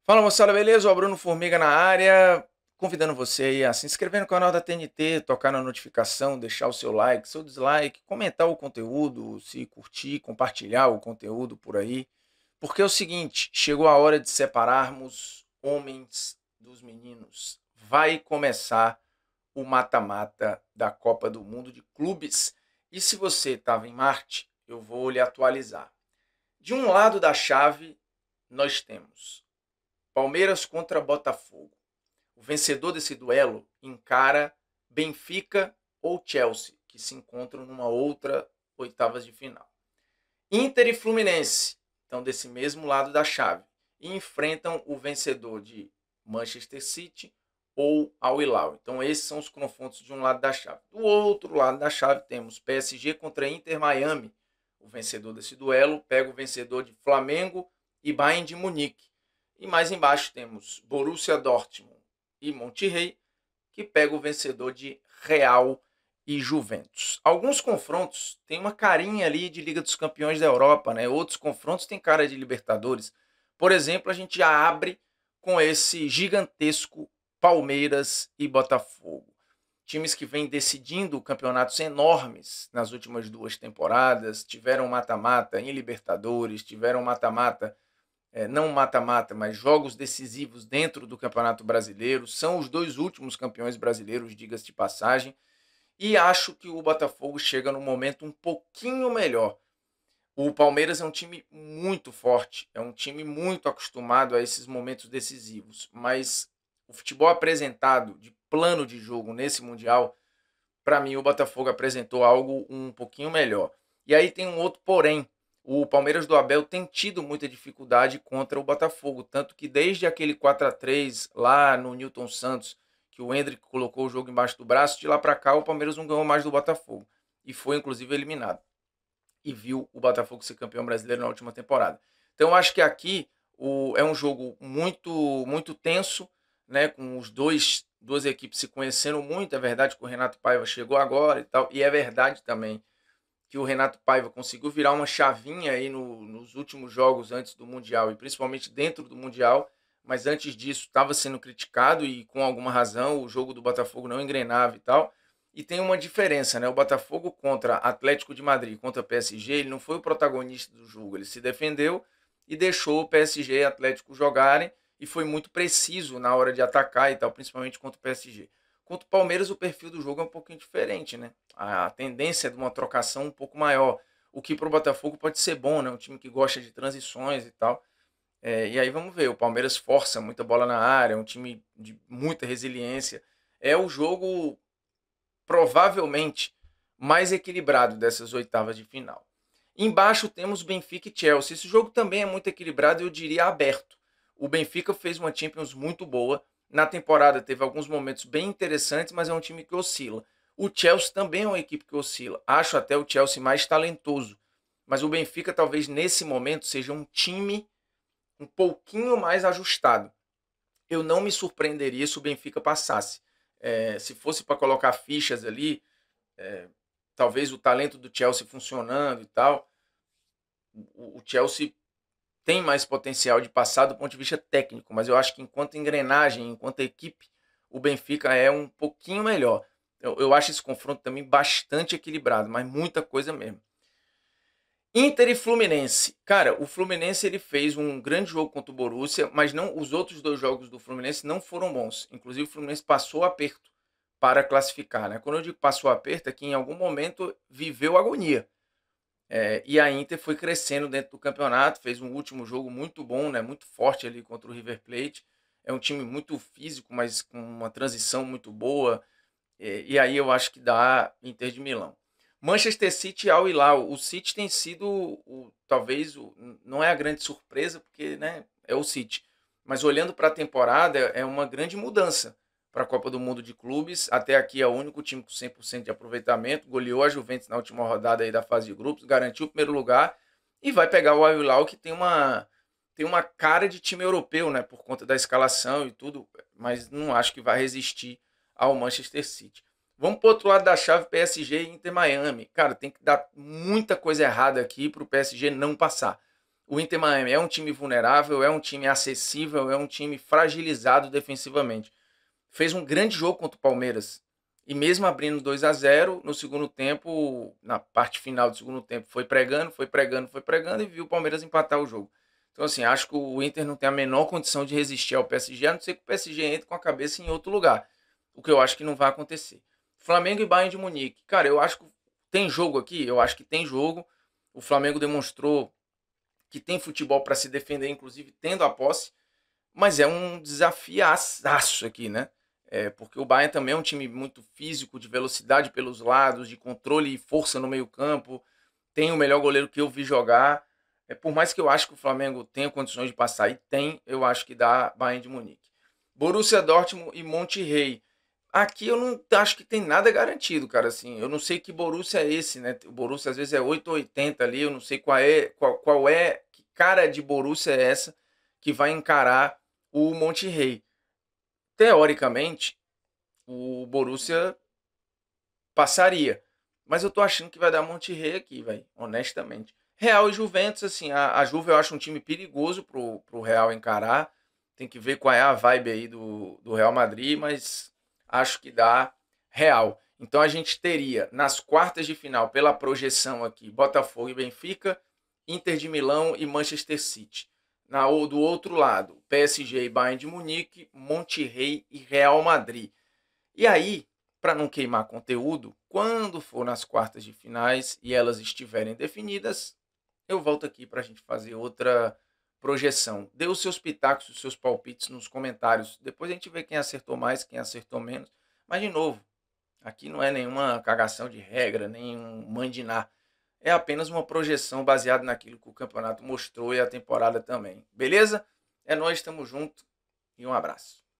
Fala moçada, beleza? O Bruno Formiga na área, convidando você aí a se inscrever no canal da TNT, tocar na notificação, deixar o seu like, seu dislike, comentar o conteúdo, se curtir, compartilhar o conteúdo por aí. Porque é o seguinte, chegou a hora de separarmos homens dos meninos. Vai começar o mata-mata da Copa do Mundo de Clubes. E se você estava em Marte, eu vou lhe atualizar. De um lado da chave, nós temos Palmeiras contra Botafogo. O vencedor desse duelo encara Benfica ou Chelsea, que se encontram numa outra oitavas de final. Inter e Fluminense estão desse mesmo lado da chave e enfrentam o vencedor de Manchester City ou Al Hilal. Então esses são os confrontos de um lado da chave. Do outro lado da chave temos PSG contra Inter Miami. O vencedor desse duelo pega o vencedor de Flamengo e Bayern de Munique. E mais embaixo temos Borussia Dortmund e Monterrey, que pega o vencedor de Real e Juventus. Alguns confrontos têm uma carinha ali de Liga dos Campeões da Europa, né? Outros confrontos têm cara de Libertadores. Por exemplo, a gente já abre com esse gigantesco Palmeiras e Botafogo. Times que vêm decidindo campeonatos enormes nas últimas duas temporadas, tiveram mata-mata em Libertadores, tiveram mata-mata não mata-mata, mas jogos decisivos dentro do Campeonato Brasileiro. São os dois últimos campeões brasileiros, diga-se de passagem. E acho que o Botafogo chega num momento um pouquinho melhor. O Palmeiras é um time muito forte, é um time muito acostumado a esses momentos decisivos, mas o futebol apresentado de plano de jogo nesse Mundial, para mim o Botafogo apresentou algo um pouquinho melhor. E aí tem um outro porém. O Palmeiras do Abel tem tido muita dificuldade contra o Botafogo, tanto que desde aquele 4-3 lá no Newton Santos, que o Endrick colocou o jogo embaixo do braço, de lá para cá o Palmeiras não ganhou mais do Botafogo e foi inclusive eliminado. E viu o Botafogo ser campeão brasileiro na última temporada. Então eu acho que aqui é um jogo muito tenso, né, com os duas equipes se conhecendo muito. É verdade que o Renato Paiva chegou agora e tal, e é verdade também que o Renato Paiva conseguiu virar uma chavinha aí nos últimos jogos antes do Mundial e principalmente dentro do Mundial, mas antes disso estava sendo criticado e com alguma razão o jogo do Botafogo não engrenava e tal. E tem uma diferença, né? O Botafogo contra Atlético de Madrid, contra PSG, ele não foi o protagonista do jogo, ele se defendeu e deixou o PSG e Atlético jogarem e foi muito preciso na hora de atacar e tal, principalmente contra o PSG. Contra o Palmeiras, o perfil do jogo é um pouquinho diferente, né? A tendência é de uma trocação um pouco maior, o que para o Botafogo pode ser bom, né? Um time que gosta de transições e tal. E aí vamos ver, o Palmeiras força muita bola na área, é um time de muita resiliência. É o jogo provavelmente mais equilibrado dessas oitavas de final. Embaixo temos Benfica e Chelsea. Esse jogo também é muito equilibrado, eu diria aberto. O Benfica fez uma Champions muito boa. Na temporada teve alguns momentos bem interessantes, mas é um time que oscila. O Chelsea também é uma equipe que oscila. Acho até o Chelsea mais talentoso. Mas o Benfica talvez nesse momento seja um time um pouquinho mais ajustado. Eu não me surpreenderia se o Benfica passasse. Se fosse para colocar fichas ali, é, talvez o talento do Chelsea funcionando e tal, o Chelsea tem mais potencial de passar do ponto de vista técnico, mas eu acho que enquanto engrenagem, enquanto equipe, o Benfica é um pouquinho melhor. Eu acho esse confronto também bastante equilibrado, mas muita coisa mesmo. Inter e Fluminense. Cara, o Fluminense ele fez um grande jogo contra o Borussia, mas não os outros dois jogos do Fluminense não foram bons. Inclusive o Fluminense passou aperto para classificar, né? Quando eu digo passou aperto é que em algum momento viveu agonia. E a Inter foi crescendo dentro do campeonato, fez um último jogo muito bom, né? Muito forte ali contra o River Plate. É um time muito físico, mas com uma transição muito boa. E aí eu acho que dá Inter de Milão. Manchester City ao Hilal. O City tem sido, talvez, não é a grande surpresa, porque né, é o City. Mas olhando para a temporada, é uma grande mudança para a Copa do Mundo de Clubes. Até aqui é o único time com 100% de aproveitamento. Goleou a Juventus na última rodada aí da fase de grupos, garantiu o primeiro lugar e vai pegar o Al Hilal, que tem uma cara de time europeu, né, por conta da escalação e tudo, mas não acho que vai resistir ao Manchester City. Vamos para o outro lado da chave, PSG e Inter Miami. Cara, tem que dar muita coisa errada aqui para o PSG não passar. O Inter Miami é um time vulnerável, é um time acessível, é um time fragilizado defensivamente. Fez um grande jogo contra o Palmeiras. E mesmo abrindo 2-0 no segundo tempo, na parte final do segundo tempo, foi pregando, foi pregando, foi pregando e viu o Palmeiras empatar o jogo. Então, assim, acho que o Inter não tem a menor condição de resistir ao PSG, a não ser que o PSG entre com a cabeça em outro lugar. O que eu acho que não vai acontecer. Flamengo e Bayern de Munique. Cara, eu acho que tem jogo aqui, eu acho que tem jogo. O Flamengo demonstrou que tem futebol para se defender, inclusive tendo a posse, mas é um desafiaço aqui, né? Porque o Bayern também é um time muito físico, de velocidade pelos lados, de controle e força no meio-campo. Tem o melhor goleiro que eu vi jogar. Por mais que eu acho que o Flamengo tenha condições de passar, e tem, eu acho que dá Bayern de Munique. Borussia Dortmund e Monterrey. Aqui eu não acho que tem nada garantido, cara. Assim, eu não sei que Borussia é esse, né? O Borussia às vezes é 8 ou 80 ali, eu não sei qual é, que cara de Borussia é essa que vai encarar o Monterrey. Teoricamente, o Borussia passaria. Mas eu tô achando que vai dar Monterrey aqui, velho. Honestamente. Real e Juventus, assim, a Juve eu acho um time perigoso pro Real encarar. Tem que ver qual é a vibe aí do Real Madrid, mas acho que dá Real. Então a gente teria nas quartas de final, pela projeção aqui, Botafogo e Benfica, Inter de Milão e Manchester City. Do outro lado, PSG e Bayern de Munique, Monterrey e Real Madrid. E aí, para não queimar conteúdo, quando for nas quartas de finais e elas estiverem definidas, eu volto aqui para a gente fazer outra projeção. Dê os seus pitacos, os seus palpites nos comentários. Depois a gente vê quem acertou mais, quem acertou menos. Mas, de novo, aqui não é nenhuma cagação de regra, nem um mandinar. É apenas uma projeção baseada naquilo que o campeonato mostrou e a temporada também. Beleza? É nóis, estamos juntos e um abraço.